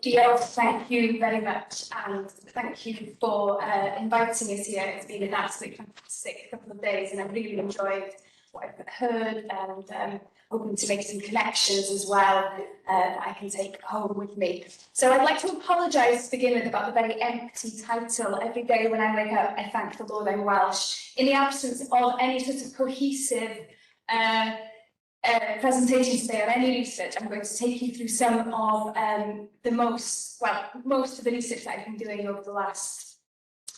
Gail, thank you very much, and thank you for inviting us here. It's been an absolutely fantastic couple of days, and I've really enjoyed what I've heard, and hoping to make some connections as well that I can take home with me. So I'd like to apologise to begin with about the very empty title. Every day when I wake up, I thank the Lord I'm Welsh. In the absence of any sort of cohesive presentation today on any research, I'm going to take you through some of most of the research that I've been doing over the last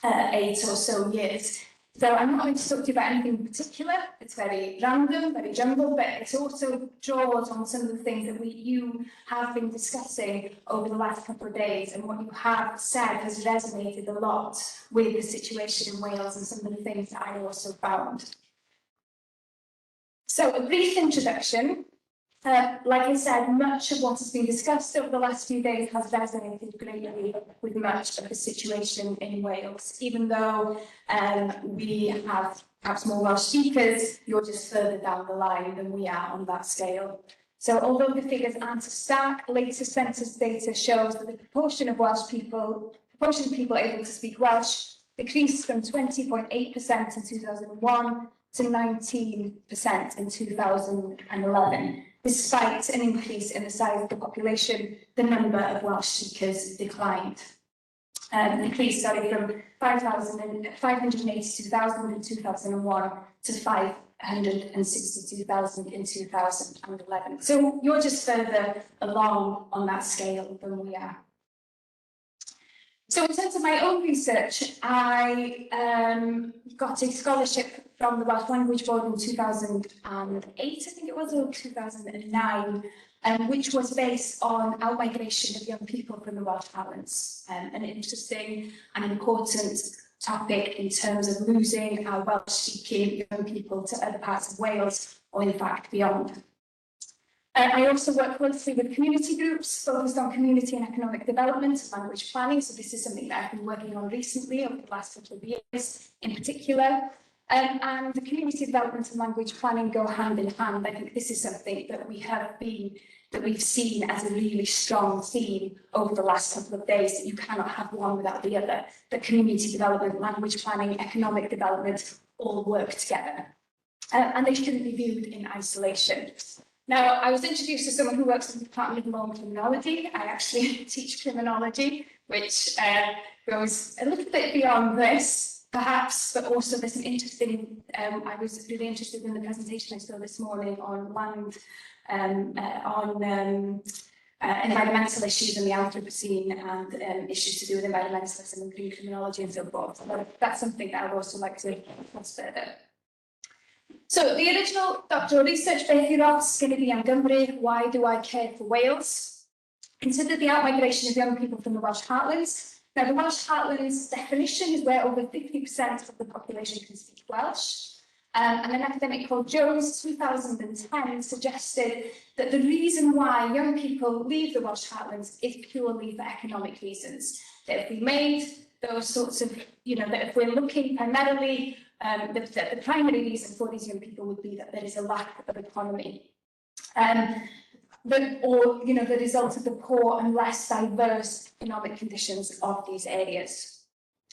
8 or so years. So I'm not going to talk to you about anything in particular. It's very random, very jumbled, but it also draws on some of the things that you have been discussing over the last couple of days, and what you have said has resonated a lot with the situation in Wales and some of the things that I also found. So a brief introduction. Like I said, much of what has been discussed over the last few days has resonated greatly with much of the situation in Wales. Even though we have perhaps more Welsh speakers, you're just further down the line than we are on that scale. So although the figures aren't stacked, latest census data shows that the proportion of people able to speak Welsh decreased from 20.8% in 2001 to 19% in 2011. Despite an increase in the size of the population, the number of Welsh speakers declined. Increased, from 582,000 in 2001 to 562,000 in 2011. So you're just further along on that scale than we are. So in terms of my own research, I got a scholarship from the Welsh Language Board in 2008, I think it was, or 2009, which was based on out-migration of young people from the Welsh Highlands. An interesting and important topic in terms of losing our Welsh-speaking young people to other parts of Wales, or in fact beyond. I also work closely with community groups focused on community and economic development and language planning. So this is something that I've been working on recently over the last couple of years in particular. And the community development and language planning go hand in hand. I think this is something that we've seen as a really strong theme over the last couple of days, that you cannot have one without the other. That community development, language planning, economic development all work together. And they shouldn't be viewed in isolation. Now, I was introduced to someone who works in the Department of Law and Criminology. I actually teach criminology, which goes a little bit beyond this, perhaps, but also there's an interesting, I was really interested in the presentation I saw this morning on land, environmental issues in the Anthropocene, and issues to do with environmentalism and green criminology and so forth. So that's something that I'd also like to discuss further. So the original doctoral research by Ross, Gynyddu am Gymru, Why Do I Care for Wales? Considered the out-migration of young people from the Welsh Heartlands. Now, the Welsh Heartlands definition is where over 50% of the population can speak Welsh. And an academic called Jones, 2010, suggested that the reason why young people leave the Welsh Heartlands is purely for economic reasons. That if we made those sorts of, that if we're looking primarily, the primary reason for these young people would be that there is a lack of economy. The result of the poor and less diverse economic conditions of these areas.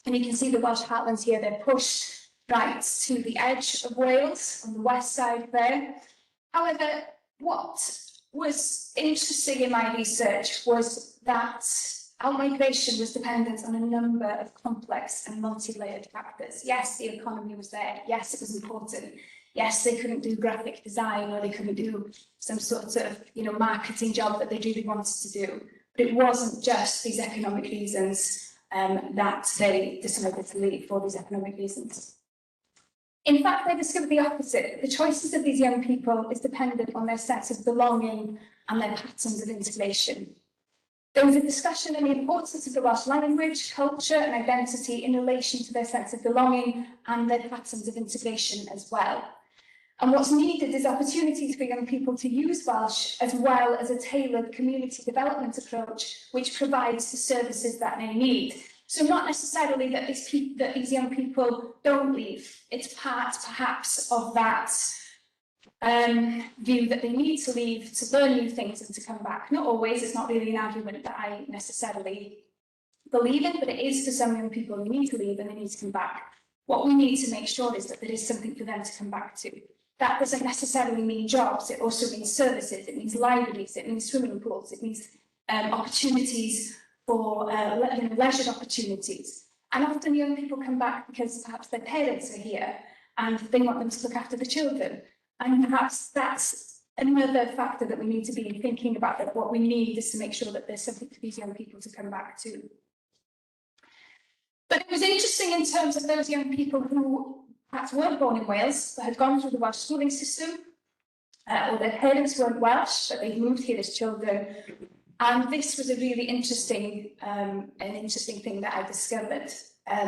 And you can see the Welsh Heartlands here, they're pushed right to the edge of Wales, on the west side there. However, what was interesting in my research was that out-migration was dependent on a number of complex and multi-layered factors. Yes, the economy was there. Yes, it was important. Yes, they couldn't do graphic design, or they couldn't do some sort of, marketing job that they really wanted to do. But it wasn't just these economic reasons that they decided to leave for these economic reasons. In fact, they discovered the opposite. The choices of these young people is dependent on their sense of belonging and their patterns of integration. There was a discussion on the importance of the Welsh language, culture and identity in relation to their sense of belonging and their patterns of integration as well. And what's needed is opportunities for young people to use Welsh, as well as a tailored community development approach which provides the services that they need. So not necessarily that these young people don't leave. It's part, perhaps, of that view that they need to leave to learn new things and to come back. Not always, it's not really an argument that I necessarily believe in, but it is for some young people who need to leave and they need to come back. What we need to make sure is that there is something for them to come back to. That doesn't necessarily mean jobs, it also means services, it means libraries, it means swimming pools, it means opportunities for leisure opportunities. And often young people come back because perhaps their parents are here and they want them to look after the children. And perhaps that's another factor that we need to be thinking about, that what we need is to make sure that there's something for these young people to come back to. But it was interesting in terms of those young people who perhaps weren't born in Wales, but had gone through the Welsh schooling system, or their parents weren't Welsh, but they moved here as children. And this was a really interesting, thing that I discovered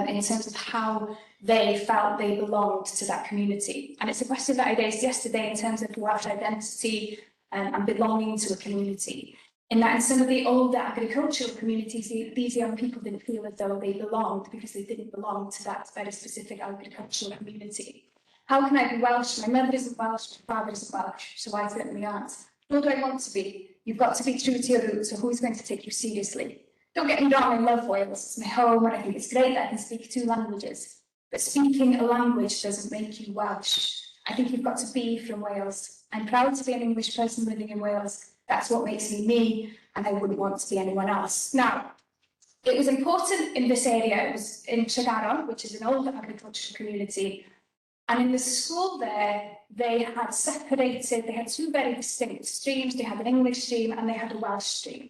in terms of how they felt they belonged to that community. And it's a question that I raised yesterday in terms of Welsh identity and belonging to a community. In that in some of the older agricultural communities, these young people didn't feel as though they belonged because they didn't belong to that very specific agricultural community. How can I be Welsh? My mother isn't Welsh, my father isn't Welsh, so I certainly aren't. Nor do I want to be. You've got to be true to your roots, so who's going to take you seriously? Don't get me wrong, I love Wales, it's my home, and I think it's great that I can speak 2 languages. But speaking a language doesn't make you Welsh. I think you've got to be from Wales. I'm proud to be an English person living in Wales. That's what makes me me, and I wouldn't want to be anyone else. Now, it was important in this area, it was in Tregaron, which is an old agricultural community, and in the school there, they had separated, they had 2 very distinct streams. They had an English stream and they had a Welsh stream.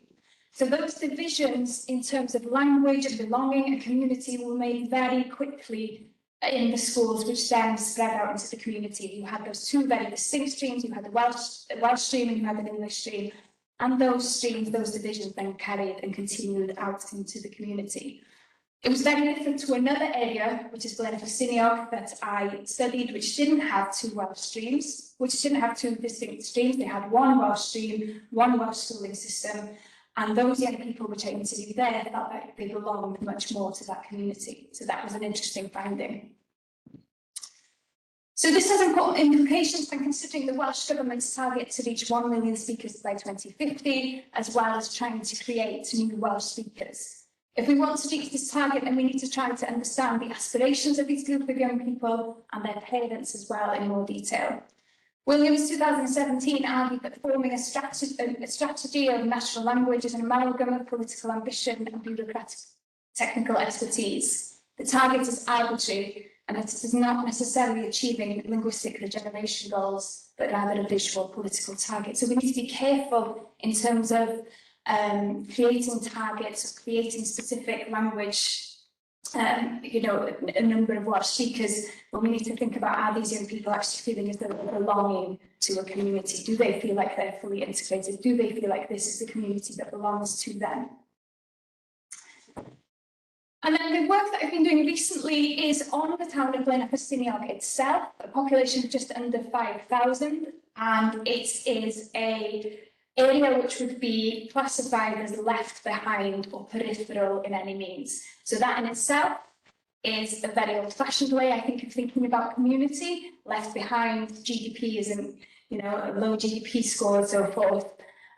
So those divisions in terms of language and belonging and community were made very quickly in the schools, which then spread out into the community. You had those 2 very distinct streams. You had the Welsh stream and you had an English stream. And those streams, those divisions then carried and continued out into the community. It was very different to another area, which is Blaenau Ffestiniog, that I studied, which didn't have 2 Welsh streams, which didn't have 2 distinct streams. They had 1 Welsh stream, 1 Welsh schooling system, and those young people which I interviewed there felt like they belonged much more to that community. So that was an interesting finding. So this has important implications when considering the Welsh Government's target to reach 1 million speakers by 2050, as well as trying to create new Welsh speakers. If we want to reach this target, then we need to try to understand the aspirations of these group of young people and their parents as well in more detail. Williams 2017 argued that forming a strategy of national language is an amalgam of political ambition and bureaucratic technical expertise. The target is arbitrary and that it is not necessarily achieving linguistic regeneration goals, but rather a visual political target. So we need to be careful in terms of creating targets, creating specific language, a number of Welsh speakers, but we need to think about, are these young people actually feeling as though they're belonging to a community? Do they feel like they're fully integrated? Do they feel like this is the community that belongs to them? And then the work that I've been doing recently is on the town of Blaenau Ffestiniog itself, a population of just under 5,000, and it is an area which would be classified as left behind or peripheral in any means. So that in itself is a very old-fashioned way, I think, of thinking about community. Left behind, GDP isn't, a low GDP score and so forth.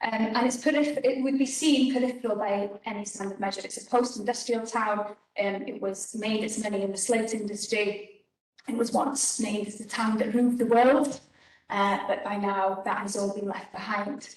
And it would be seen peripheral by any standard measure. It's a post-industrial town. It was made its money in the slate industry. It was once named as the town that ruled the world, but by now that has all been left behind.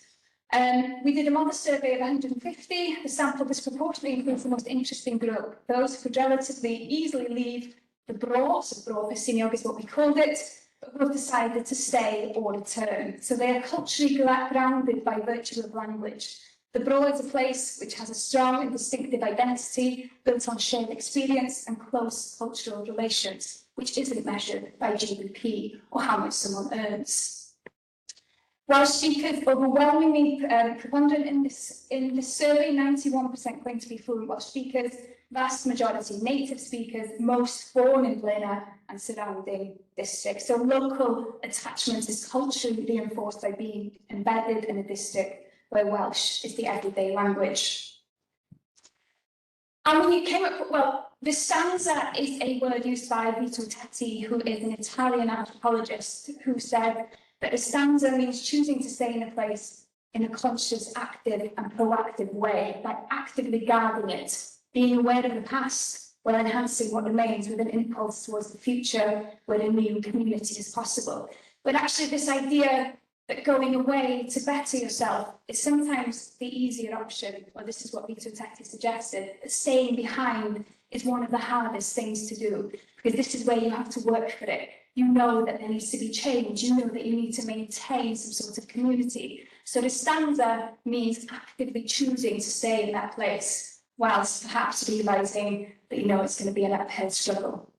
We did a modest survey of 150. The sample disproportionately includes the most interesting group, those who could relatively easily leave the Bro, so Bro Ffestiniog is what we called it, but who have decided to stay or return. So they are culturally grounded by virtue of language. The Bro is a place which has a strong and distinctive identity built on shared experience and close cultural relations, which isn't measured by GDP or how much someone earns. Welsh speakers overwhelmingly preponderant in this survey, 91% claim to be fluent Welsh speakers, vast majority native speakers, most born in Blaenau and surrounding districts. So local attachment is culturally reinforced by being embedded in a district where Welsh is the everyday language. And when you came up, the stanza is a word used by Vito Tetti, who is an Italian anthropologist, who said, That a stanza means choosing to stay in a place in a conscious, active and proactive way, like actively guarding it, being aware of the past while enhancing what remains with an impulse towards the future where a new community is possible. But actually this idea that going away to better yourself is sometimes the easier option, or this is what Vito Tetti suggested, that staying behind is one of the hardest things to do, because this is where you have to work for it. You know that there needs to be change, you know that you need to maintain some sort of community. So the stanza means actively choosing to stay in that place, whilst perhaps realising that you know it's going to be an uphill struggle.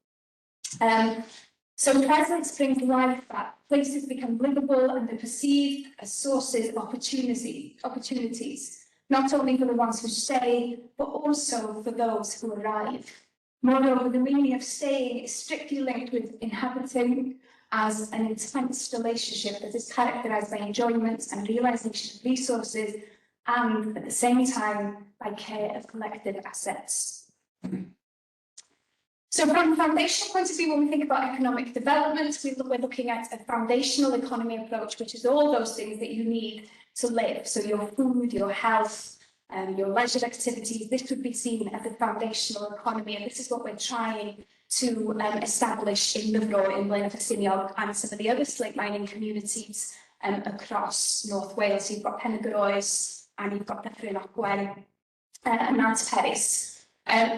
So presence brings life back. Places become livable and they're perceived as sources of opportunities, not only for the ones who stay, but also for those who arrive. Moreover, the meaning of staying is strictly linked with inhabiting as an intense relationship that is characterised by enjoyment and realisation of resources, and at the same time by care of collective assets. So from a foundational point of view, when we think about economic development, we're looking at a foundational economy approach, which is all those things that you need to live. So your food, your health, your leisure activities, this would be seen as a foundational economy. And this is what we're trying to establish in Lowri, in Blaenau Ffestiniog, and some of the other slate mining communities across North Wales. So you've got Pen-y-Groes, and you've got Dyffryn Ogwen, and Nant Peris.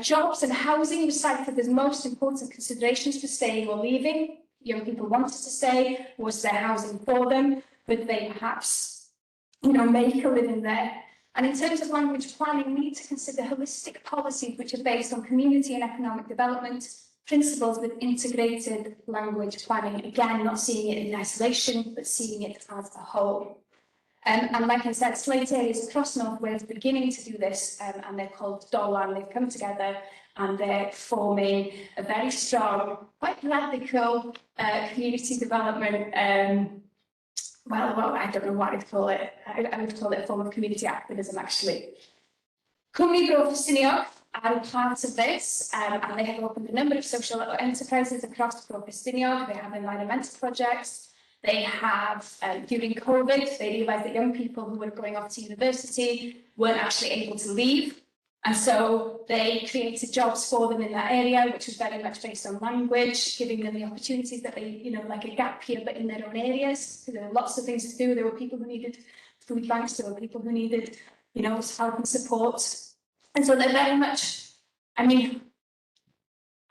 Jobs and housing were cited as most important considerations for staying or leaving. Young people wanted to stay. Was there housing for them? Would they perhaps, make a living there? And in terms of language planning, we need to consider holistic policies which are based on community and economic development principles with integrated language planning. Again, not seeing it in isolation, but seeing it as a whole. And like I said, slate areas across North Wales are beginning to do this, and they're called Dolan. They've come together and they're forming a very strong, quite radical community development. Well, I don't know what I'd call it. I would call it a form of community activism, actually. Cwmni Bro Ffestiniog are a part of this, and they have opened a number of social enterprises across Bro Ffestiniog. They have environmental projects. They have, during COVID, they realised that young people who were going off to university weren't actually able to leave. And so they created jobs for them in that area, which was very much based on language, giving them the opportunities that they, like a gap year, but in their own areas. So there were lots of things to do. There were people who needed food banks. There were people who needed, help and support. And so they're very much,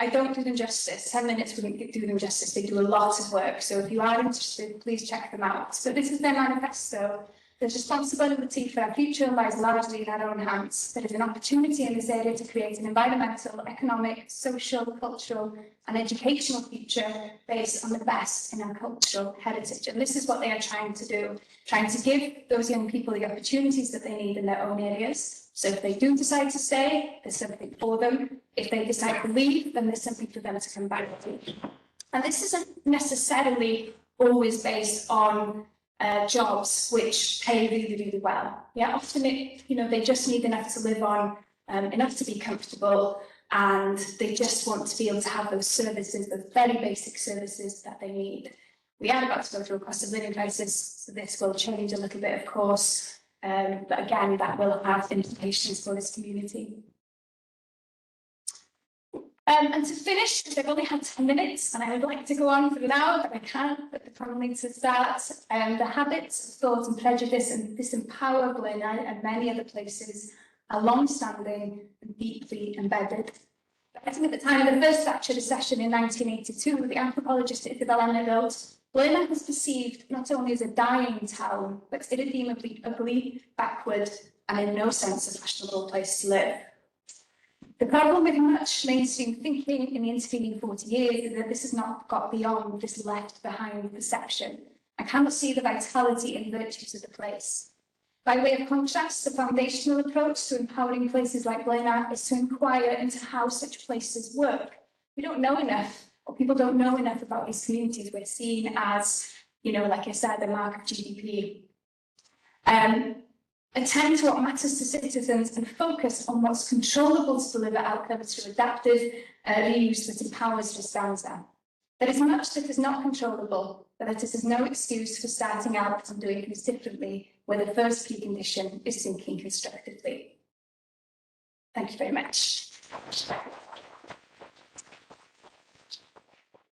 I don't do them justice. 10 minutes wouldn't do them justice. They do a lot of work. So if you are interested, please check them out. So this is their manifesto. The responsibility for our future lies largely in our own hands. There is an opportunity in this area to create an environmental, economic, social, cultural and educational future based on the best in our cultural heritage. And this is what they are trying to do, trying to give those young people the opportunities that they need in their own areas. So if they do decide to stay, there's something for them. If they decide to leave, then there's something for them to come back to. And this isn't necessarily always based on jobs which pay really, really well. Yeah, often they just need enough to live on, enough to be comfortable, and they just want to be able to have those services, those very basic services that they need. We are about to go through a cost of living crisis, so this will change a little bit, of course, but again, that will have implications for this community. And to finish, because I've only had 10 minutes and I would like to go on for an hour, but I can't, but the panel needs to start. The habits of thought and prejudice and disempower Blaenau and many other places are long-standing and deeply embedded. I think at the time of the first Thatcher session in 1982, the anthropologist Isabel Anna wrote, Blaenau was perceived not only as a dying town, but irredeemably ugly, backward, and in no sense a fashionable place to live. The problem with much mainstream thinking in the intervening 40 years is that this has not got beyond this left behind perception. I cannot see the vitality and virtues of the place. By way of contrast, the foundational approach to empowering places like Blaenau is to inquire into how such places work. We don't know enough, or people don't know enough about these communities. We're seen as, like I said, the mark of GDP. Attend to what matters to citizens and focus on what's controllable to deliver outcomes through adaptive reuse that empowers the stanza. There is much that is not controllable, but that is no excuse for starting out and doing things differently where the first key condition is thinking constructively. Thank you very much.